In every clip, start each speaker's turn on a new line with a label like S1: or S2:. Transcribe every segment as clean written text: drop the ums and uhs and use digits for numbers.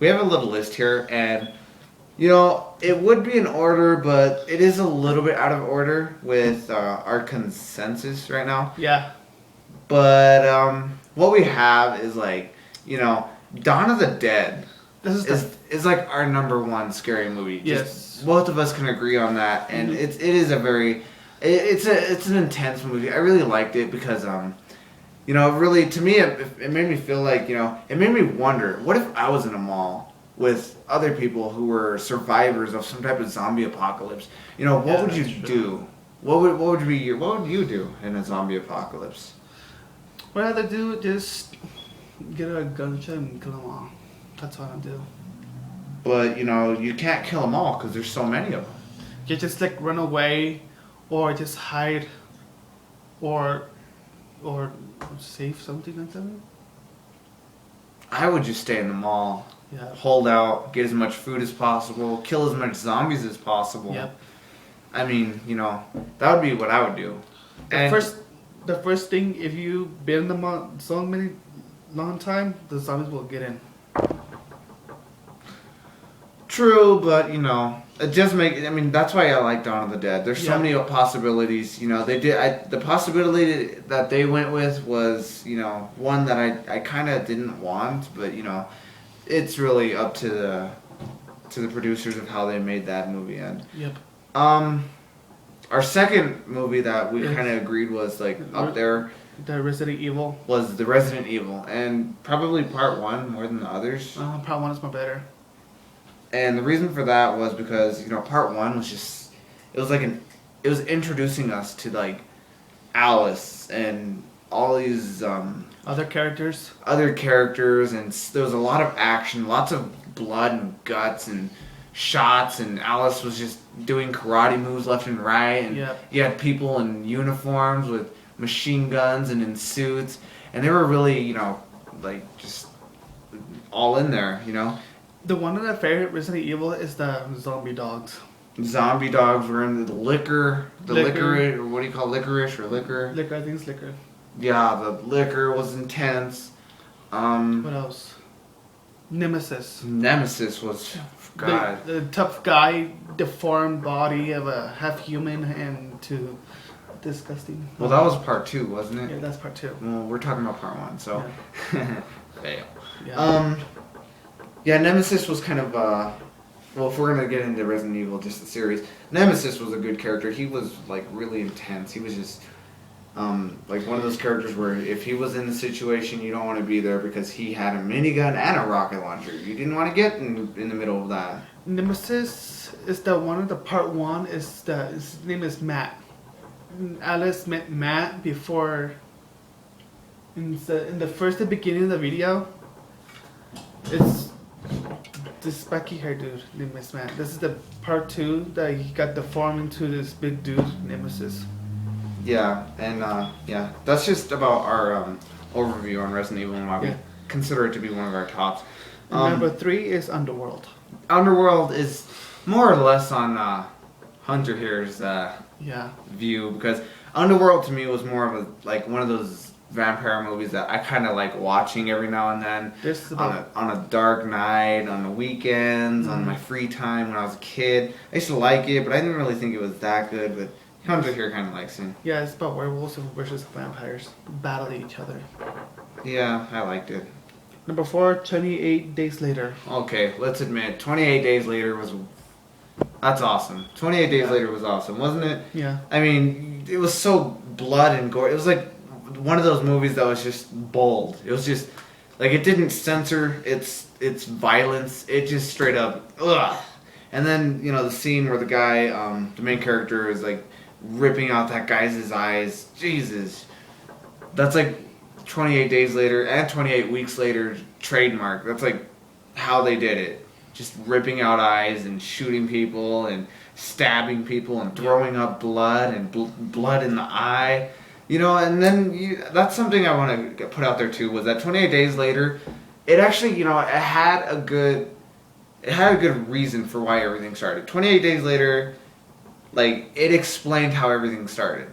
S1: we have a little list here, and it would be in order, but it is a little bit out of order with our consensus right now.
S2: Yeah.
S1: But what we have is Dawn of the Dead is like our number one scary movie.
S2: Yes.
S1: Both of us can agree on that, and it is a very it's an intense movie. I really liked it because really to me it made me feel like it made me wonder, what if I was in a mall with other people who were survivors of some type of zombie apocalypse? What would you do? What would you do in a zombie apocalypse?
S2: What I'd do just get a gunshot and kill them all. That's what I'd do.
S1: But you can't kill them all because there's so many of them.
S2: You just run away, or just hide, or save something like that.
S1: I would just stay in the mall.
S2: Yeah.
S1: Hold out, get as much food as possible, kill as much zombies as possible.
S2: Yep.
S1: I mean, that would be what I would do.
S2: The first thing, if you've been in the mall so many long time, the zombies will get in.
S1: True, but it just that's why I like Dawn of the Dead. There's so many possibilities. The possibility that they went with was one that I kind of didn't want, but it's really up to the producers of how they made that movie. And
S2: yep.
S1: Our second movie that we kind of agreed was up there.
S2: The Resident Evil. Was
S1: the Resident Evil, and probably part one more than the others.
S2: Part one is more better.
S1: And the reason for that was because part one was just it was introducing us to Alice and all these
S2: other characters,
S1: and there was a lot of action, lots of blood and guts and shots, and Alice was just doing karate moves left and right, and you had people in uniforms with machine guns and in suits, and they were really just all in there.
S2: The one of my favorite Resident Evil is the zombie dogs.
S1: Zombie dogs were in the liquor. Or what do you call licorice or liquor?
S2: Liquor, I think it's liquor.
S1: Yeah, the liquor was intense.
S2: What else? Nemesis.
S1: Nemesis was God.
S2: The tough guy, deformed body of a half human and to disgusting.
S1: Well, that was part two, wasn't it?
S2: Yeah, that's part two.
S1: Well, we're talking about part one, so fail.
S2: Yeah.
S1: Yeah, Nemesis was kind of, well, if we're going to get into Resident Evil, just the series, Nemesis was a good character. He was, really intense. He was just, one of those characters where if he was in the situation, you don't want to be there because he had a minigun and a rocket launcher. You didn't want to get in the middle of that.
S2: Nemesis is the one of the part one, his name is Matt. Alice met Matt before, in the beginning of the video, it's this spiky hair dude named Matt. This is the part two that he got deformed into this big dude, Nemesis.
S1: Yeah, and that's just about our overview on Resident Evil and why we consider it to be one of our tops.
S2: Number 3 is Underworld.
S1: Underworld is more or less on Hunter here's view, because Underworld to me was more of one of those vampire movies that I kind of like watching every now and then on a dark night, on the weekends, on my free time when I was a kid. I used to like it, but I didn't really think it was that good. But Hunter here kind of likes it.
S2: Yeah, it's about werewolves versus vampires battling each other.
S1: Yeah, I liked it.
S2: Number 4, 28 Days Later.
S1: Okay, let's admit, 28 Days Later that's awesome. 28 Days Later was awesome, wasn't it?
S2: Yeah.
S1: I mean, it was so blood and gore. It was one of those movies that was just bold. It was just it didn't censor its violence. It just straight up ugh. And then the scene where the guy, the main character, is ripping out that guy's eyes. Jesus, that's 28 Days Later and 28 Weeks Later trademark. That's how they did it. Just ripping out eyes and shooting people and stabbing people and throwing up blood and blood in the eye. And then that's something I want to put out there too, was that 28 Days Later, it actually, it had a good reason for why everything started. 28 Days Later, it explained how everything started.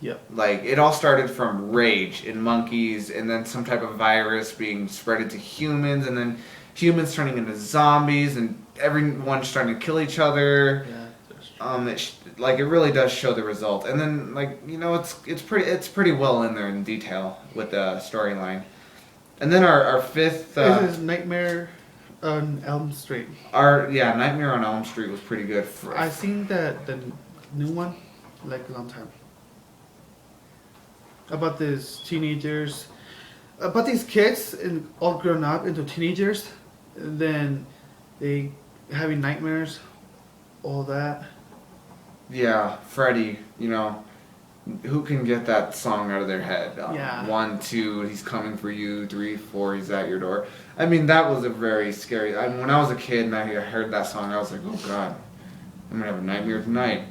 S2: Yep.
S1: It all started from rage in monkeys, and then some type of virus being spread to humans, and then humans turning into zombies and everyone's trying to kill each other.
S2: Yeah, that's true.
S1: It really does show the result, and then it's pretty well in there in detail with the storyline. And then our fifth,
S2: This is Nightmare on Elm Street.
S1: Nightmare on Elm Street was pretty good.
S2: I seen the new one like a long time. About these teenagers, about these kids and all grown up into teenagers, and then they having nightmares, all that.
S1: Yeah, Freddy, who can get that song out of their head?
S2: Yeah.
S1: 1, 2, he's coming for you. 3, 4, he's at your door. I mean, that was a very scary. When I was a kid and I heard that song, I was like, oh God, I'm gonna have a nightmare tonight.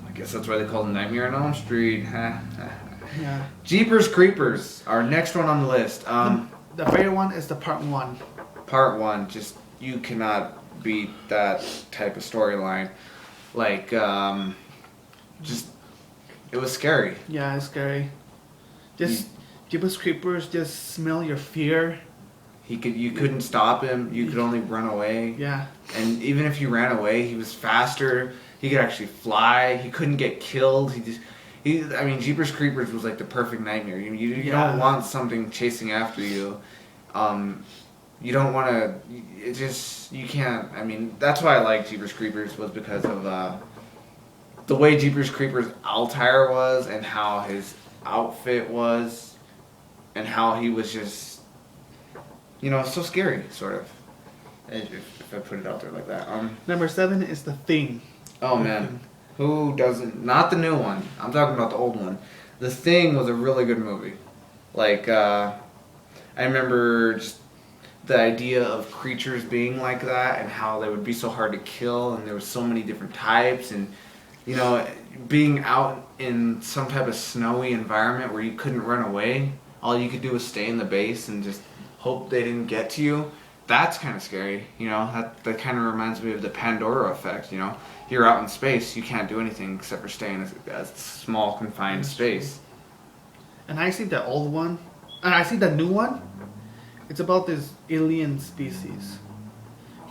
S1: I guess that's why they call it Nightmare on Elm Street.
S2: Yeah.
S1: Jeepers Creepers, our next one on the list.
S2: The favorite one is the part 1.
S1: Part 1, just you cannot beat that type of storyline. It was scary.
S2: Yeah, it's scary. Just Jeepers Creepers, just smell your fear.
S1: You couldn't stop him. You could only run away.
S2: Yeah.
S1: And even if you ran away, he was faster. He could actually fly. He couldn't get killed. Jeepers Creepers was like the perfect nightmare. You don't want something chasing after you. You don't want to. You can't. That's why I like Jeepers Creepers, was because of the way Jeepers Creepers' attire was, and how his outfit was, and how he was just, so scary, sort of. If I put it out there like that.
S2: Number 7 is The Thing.
S1: Oh man, who doesn't? Not the new one. I'm talking about the old one. The Thing was a really good movie. I remember just the idea of creatures being like that, and how they would be so hard to kill, and there were so many different types, and being out in some type of snowy environment where you couldn't run away. All you could do was stay in the base and just hope they didn't get to you. That's kind of scary. That kind of reminds me of the Pandora effect. You're out in space, you can't do anything except for stay in a small confined space.
S2: And I see the old one, and I see the new one. It's about this alien species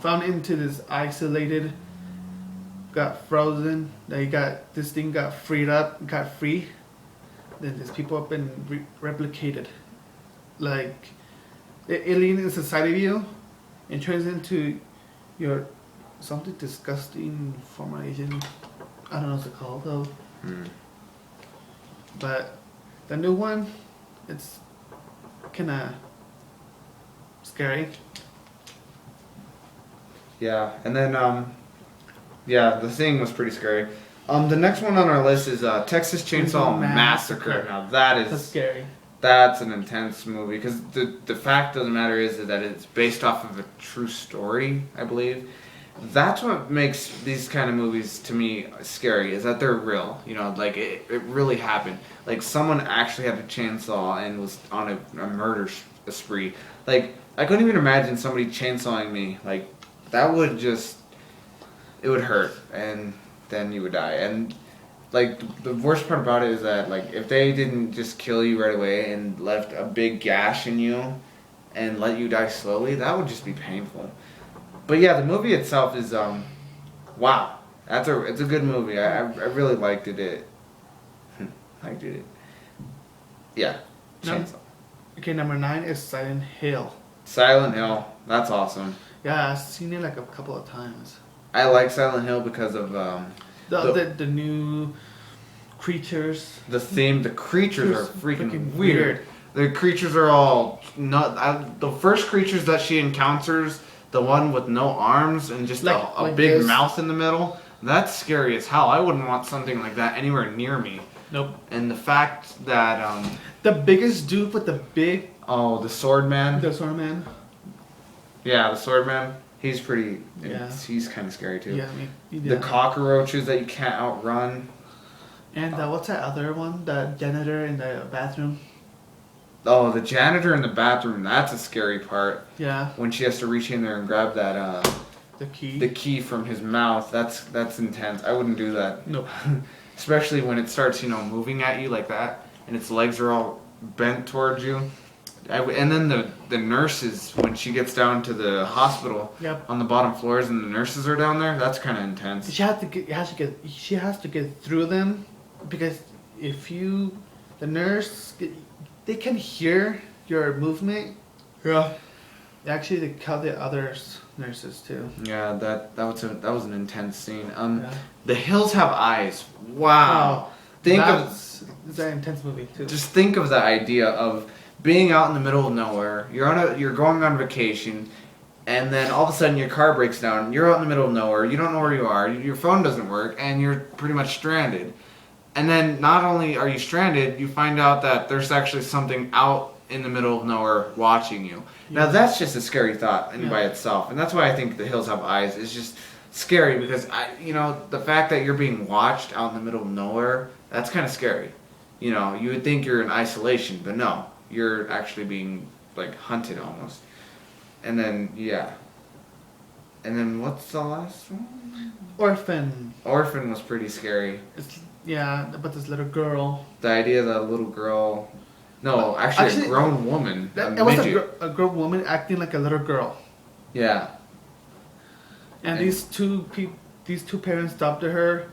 S2: found into this isolated, got frozen. This thing got freed up, got free. Then these people have been replicated. Like the alien is inside of you, and turns into your something disgusting formation. I don't know what it's called though. But the new one, it's kind of scary.
S1: Yeah, and then The Thing was pretty scary. The next one on our list is Texas Chainsaw Massacre. Now
S2: That's scary.
S1: That's an intense movie, because the fact of the matter is that it's based off of a true story, I believe. That's what makes these kind of movies to me scary, is that they're real. It really happened. Someone actually had a chainsaw and was on a murder spree. I couldn't even imagine somebody chainsawing me. That would it would hurt, and then you would die. And the worst part about it is that if they didn't just kill you right away and left a big gash in you and let you die slowly, that would just be painful. But yeah, the movie itself is wow. It's a good movie. I really liked it. Yeah. Chainsaw.
S2: Okay, number 9 is Silent Hill.
S1: Silent Hill. That's awesome.
S2: Yeah, I've seen it a couple of times.
S1: I like Silent Hill because of
S2: the new creatures.
S1: The theme. The creatures are freaking weird. The creatures are all the first creatures that she encounters, the one with no arms and just a big mouth in the middle, that's scary as hell. I wouldn't want something like that anywhere near me.
S2: Nope.
S1: And the fact that
S2: the biggest dude with the big...
S1: Oh, the sword man?
S2: The sword man?
S1: Yeah, the sword man. He's pretty...
S2: Yeah.
S1: He's kind of scary too.
S2: Yeah,
S1: The cockroaches that you can't outrun.
S2: And what's that other one? The janitor in the bathroom?
S1: Oh, the janitor in the bathroom. That's a scary part.
S2: Yeah.
S1: When she has to reach in there and grab that...
S2: the key.
S1: The key from his mouth. That's intense. I wouldn't do that.
S2: Nope.
S1: Especially when it starts, moving at you like that, and its legs are all bent towards you. And then the nurses, when she gets down to the hospital
S2: Yep.
S1: on the bottom floors and the nurses are down there, that's kind of intense.
S2: She has to get through them, because if the nurse, they can hear your movement.
S1: Yeah.
S2: Actually, they kill the other nurses too.
S1: Yeah, that was an intense scene.
S2: Yeah.
S1: The Hills Have Eyes. Wow.
S2: It's an intense movie too.
S1: Just think of the idea of being out in the middle of nowhere. You're going on vacation, and then all of a sudden your car breaks down. You're out in the middle of nowhere. You don't know where you are. Your phone doesn't work, and you're pretty much stranded. And then not only are you stranded, you find out that there's actually something out in the middle of nowhere watching you.
S2: Yeah.
S1: Now that's just a scary thought by
S2: Yeah.
S1: itself, and that's why I think The Hills Have Eyes is just scary, because the fact that you're being watched out in the middle of nowhere, that's kind of scary. You would think you're in isolation, but no, you're actually being like hunted almost. And then and then what's the last one?
S2: Orphan.
S1: Orphan was pretty scary.
S2: About this little girl.
S1: The idea that a little girl, no, actually a grown woman,
S2: It was a grown woman acting like a little girl.
S1: Yeah.
S2: And these two parents adopted her.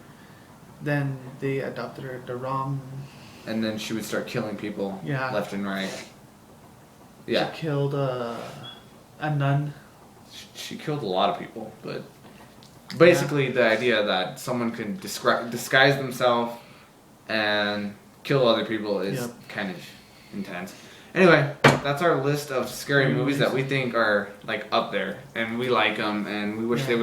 S2: Then they adopted her the wrong.
S1: And then she would start killing people left and right. Yeah.
S2: She killed a nun.
S1: She killed a lot of people, but basically the idea that someone can disguise themselves and kill other people is kind of intense. Anyway, that's our list of scary movies that we think are like up there, and we like them, and we wish they would.